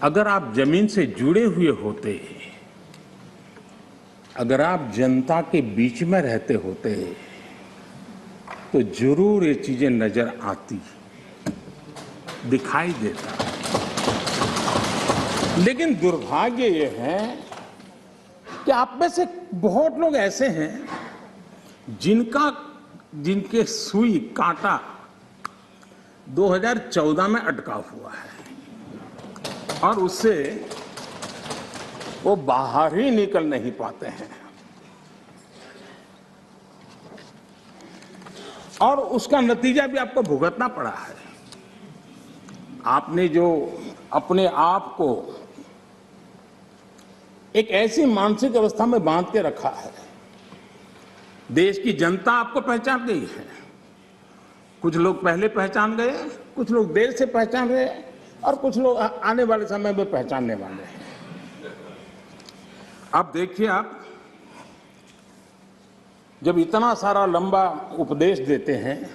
अगर आप जमीन से जुड़े हुए होते, अगर आप जनता के बीच में रहते होते, तो जरूर ये चीजें नजर आती, दिखाई देता। लेकिन दुर्भाग्य ये है कि आप में से बहुत लोग ऐसे हैं जिनके सुई कांटा 2014 में अटका हुआ है और उससे वो बाहर ही निकल नहीं पाते हैं, और उसका नतीजा भी आपको भुगतना पड़ा है। आपने जो अपने आप को एक ऐसी मानसिक अवस्था में बांध के रखा है, देश की जनता आपको पहचान गई है। कुछ लोग पहले पहचान गए, कुछ लोग देर से पहचान रहे, और कुछ लोग आने वाले समय में पहचानने वाले हैं। अब देखिए, आप जब इतना सारा लंबा उपदेश देते हैं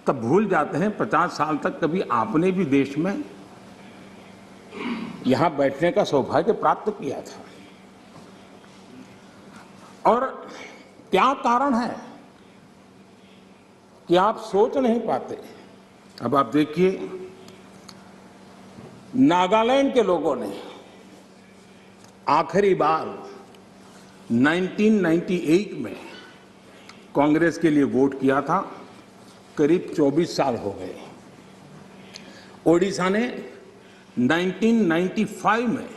तब भूल जाते हैं 50 साल तक कभी आपने भी देश में यहां बैठने का सौभाग्य प्राप्त किया था। और क्या कारण है कि आप सोच नहीं पाते। अब आप देखिए, नागालैंड के लोगों ने आखिरी बार 1998 में कांग्रेस के लिए वोट किया था, करीब 24 साल हो गए। ओडिशा ने 1995 में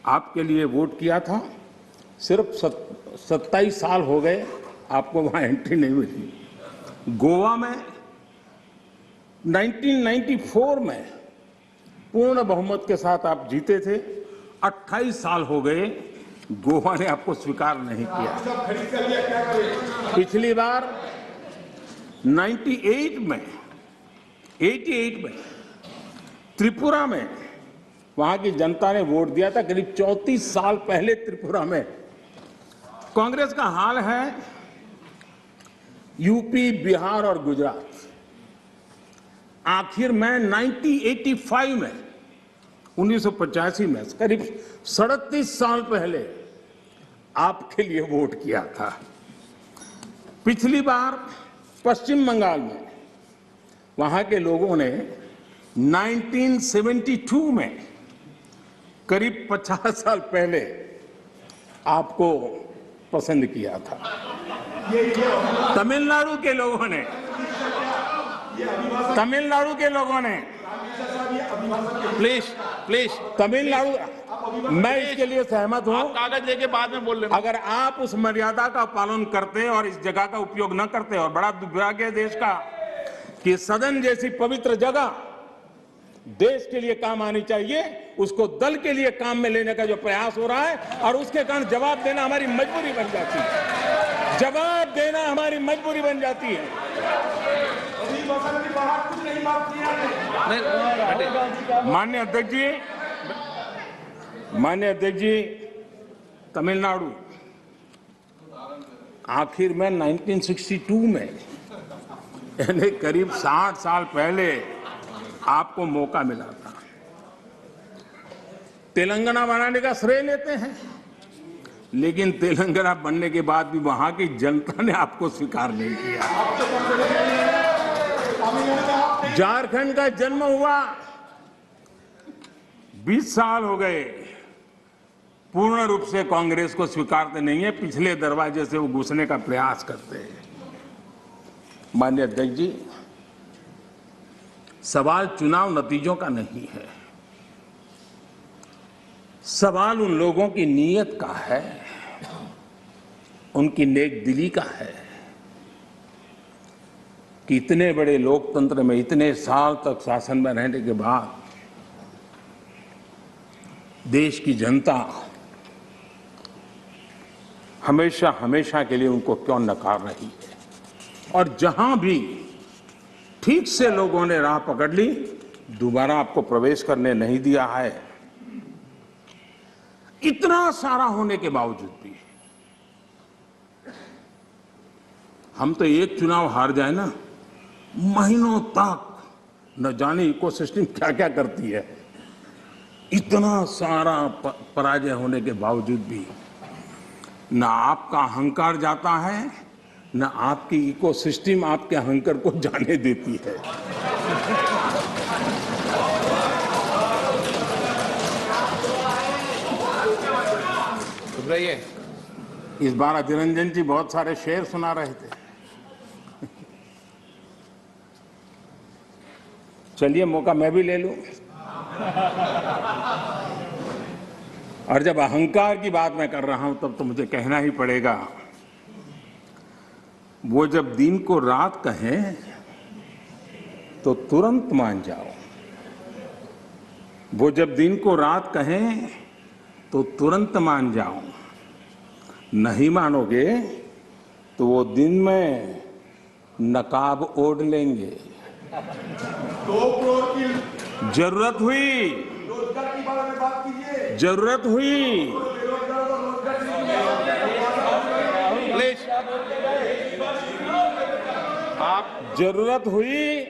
आपके लिए वोट किया था, सिर्फ 27 साल हो गए, आपको वहां एंट्री नहीं मिली। गोवा में 1994 में पूर्ण बहुमत के साथ आप जीते थे, 28 साल हो गए, गोवा ने आपको स्वीकार नहीं किया। पिछली बार 88 में त्रिपुरा में वहां की जनता ने वोट दिया था, करीब 34 साल पहले त्रिपुरा में। कांग्रेस का हाल है यूपी, बिहार और गुजरात। आखिर में 1985 में 1985 में करीब 37 साल पहले आपके लिए वोट किया था। पिछली बार पश्चिम बंगाल में वहां के लोगों ने 1972 में करीब 50 साल पहले आपको पसंद किया था। तमिलनाडु के लोगों ने प्लीज तमिलनाडु, मैं इसके लिए सहमत हूं। कागज लेके बाद में बोल लेना। अगर आप उस मर्यादा का पालन करते और इस जगह का उपयोग न करते, और बड़ा दुर्भाग्य देश का कि सदन जैसी पवित्र जगह देश के लिए काम आनी चाहिए, उसको दल के लिए काम में लेने का जो प्रयास हो रहा है, और उसके कारण जवाब देना हमारी मजबूरी बन जाती है। जवाब देना हमारी मजबूरी बन जाती है। माननीय अध्यक्ष जी, तमिलनाडु आखिर में 1962 में, यानी करीब 60 साल पहले आपको मौका मिला था। तेलंगाना बनाने का श्रेय लेते हैं, लेकिन तेलंगाना बनने के बाद भी वहां की जनता ने आपको स्वीकार नहीं किया। झारखंड का जन्म हुआ, 20 साल हो गए, पूर्ण रूप से कांग्रेस को स्वीकारते नहीं है, पिछले दरवाजे से वो घुसने का प्रयास करते हैं। माननीय अध्यक्ष जी, सवाल चुनाव नतीजों का नहीं है, सवाल उन लोगों की नीयत का है, उनकी नेक दिली का है कि इतने बड़े लोकतंत्र में इतने साल तक शासन में रहने के बाद देश की जनता हमेशा हमेशा के लिए उनको क्यों नकार रही है। और जहां भी ठीक से लोगों ने राह पकड़ ली, दोबारा आपको प्रवेश करने नहीं दिया है। इतना सारा होने के बावजूद भी हम तो एक चुनाव हार जाए ना, महीनों तक न जाने इकोसिस्टम क्या क्या करती है, इतना सारा पराजय होने के बावजूद भी न आपका अहंकार जाता है, न आपकी इकोसिस्टम आपके अहंकार को जाने देती है। इस बार अधीर रंजन जी बहुत सारे शेर सुना रहे थे। चलिए मौका मैं भी ले लूं। और जब अहंकार की बात मैं कर रहा हूं तब तो मुझे कहना ही पड़ेगा, वो जब दिन को रात कहें तो तुरंत मान जाओ, वो जब दिन को रात कहें तो तुरंत मान जाओ, नहीं मानोगे तो वो दिन में नकाब ओढ़ लेंगे। 2 करोड़ की जरूरत हुई, रोजगार की बात कीजिए। जरूरत हुई जरूरत हुई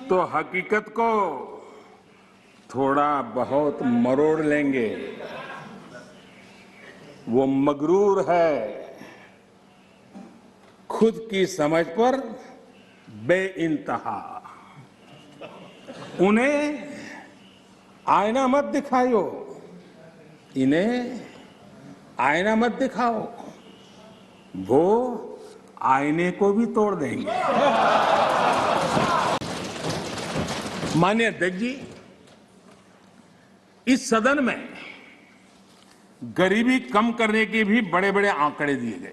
तो हकीकत को थोड़ा बहुत मरोड़ लेंगे। वो मगरूर है, खुद की समझ पर बेइंतहा। उन्हें आईना मत दिखाओ, इन्हें आईना मत दिखाओ, वो आईने को भी तोड़ देंगे। माननीय अध्यक्ष जी, इस सदन में गरीबी कम करने के भी बड़े बड़े आंकड़े दिए गए,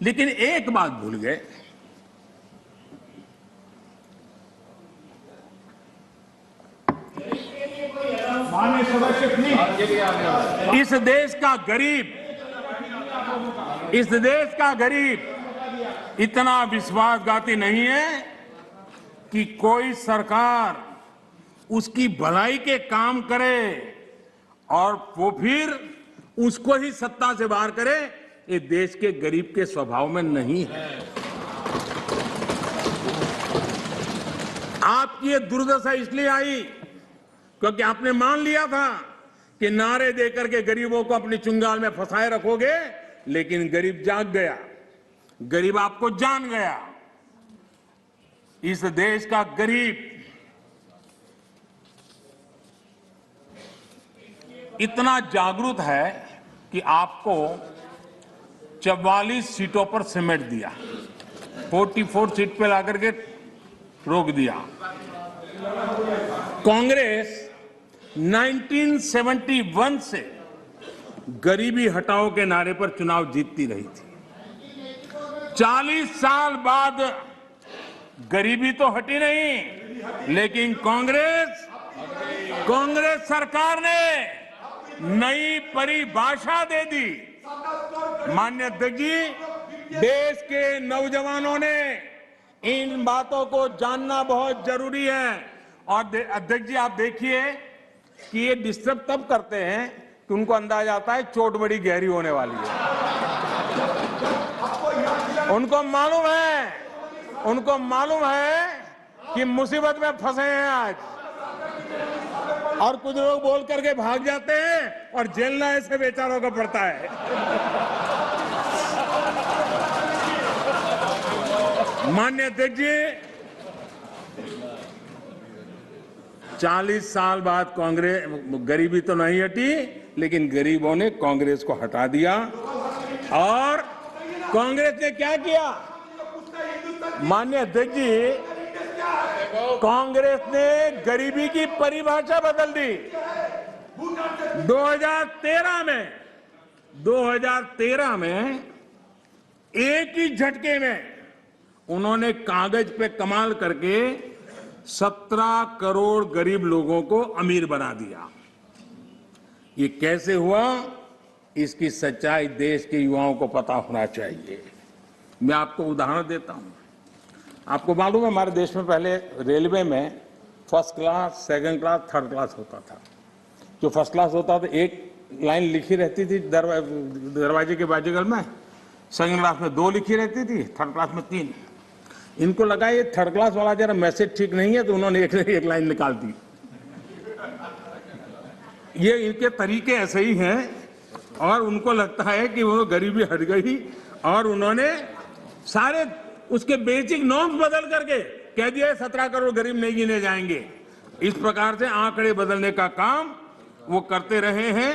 लेकिन एक बात भूल गए, माननीय सदस्य प्लीज। इस देश का गरीब इतना विश्वासघाती नहीं है कि कोई सरकार उसकी भलाई के काम करे और वो फिर उसको ही सत्ता से बाहर करे। ये देश के गरीब के स्वभाव में नहीं है। आपकी ये दुर्दशा इसलिए आई क्योंकि आपने मान लिया था कि नारे देकर के गरीबों को अपनी चुंगाल में फंसाए रखोगे, लेकिन गरीब जाग गया, गरीब आपको जान गया। इस देश का गरीब इतना जागरूक है कि आपको 44 सीटों पर समेट दिया, 44 सीट पे लाकर के रोक दिया। कांग्रेस 1971 से गरीबी हटाओ के नारे पर चुनाव जीतती रही थी। 40 साल बाद गरीबी तो हटी नहीं, लेकिन कांग्रेस सरकार ने नई परिभाषा दे दी। माननीय अध्यक्ष जी, देश के नौजवानों ने इन बातों को जानना बहुत जरूरी है। और अध्यक्ष जी, आप देखिए कि ये डिस्टर्ब तब करते हैं कि उनको अंदाजा आता है चोट बड़ी गहरी होने वाली है। उनको मालूम है कि मुसीबत में फंसे हैं आज, और कुछ लोग बोल करके भाग जाते हैं और झेलना ऐसे बेचारों को पड़ता है। माननीय अध्यक्ष जी, 40 साल बाद कांग्रेस गरीबी तो नहीं हटी, लेकिन गरीबों ने कांग्रेस को हटा दिया। और कांग्रेस ने क्या किया? माननीय अध्यक्ष जी, कांग्रेस ने गरीबी की परिभाषा बदल दी। 2013 में एक ही झटके में उन्होंने कागज पे कमाल करके 17 करोड़ गरीब लोगों को अमीर बना दिया। ये कैसे हुआ, इसकी सच्चाई देश के युवाओं को पता होना चाहिए। मैं आपको उदाहरण देता हूं। आपको मालूम है, हमारे देश में पहले रेलवे में first class, second class, third class होता था। जो फर्स्ट क्लास होता था, एक लाइन लिखी रहती थी दरवाजे के बाजूगल में, सेकंड क्लास में 2 लिखी रहती थी, थर्ड क्लास में 3। इनको लगा ये थर्ड क्लास वाला जरा मैसेज ठीक नहीं है, तो उन्होंने एक लाइन निकाल दी। ये इनके तरीके ऐसे ही हैं और उनको लगता है कि वो गरीबी हट गई और उन्होंने सारे उसके बेसिक नॉर्म्स बदल करके कह दिया 17 करोड़ गरीब नहीं गिने जाएंगे। इस प्रकार से आंकड़े बदलने का काम वो करते रहे हैं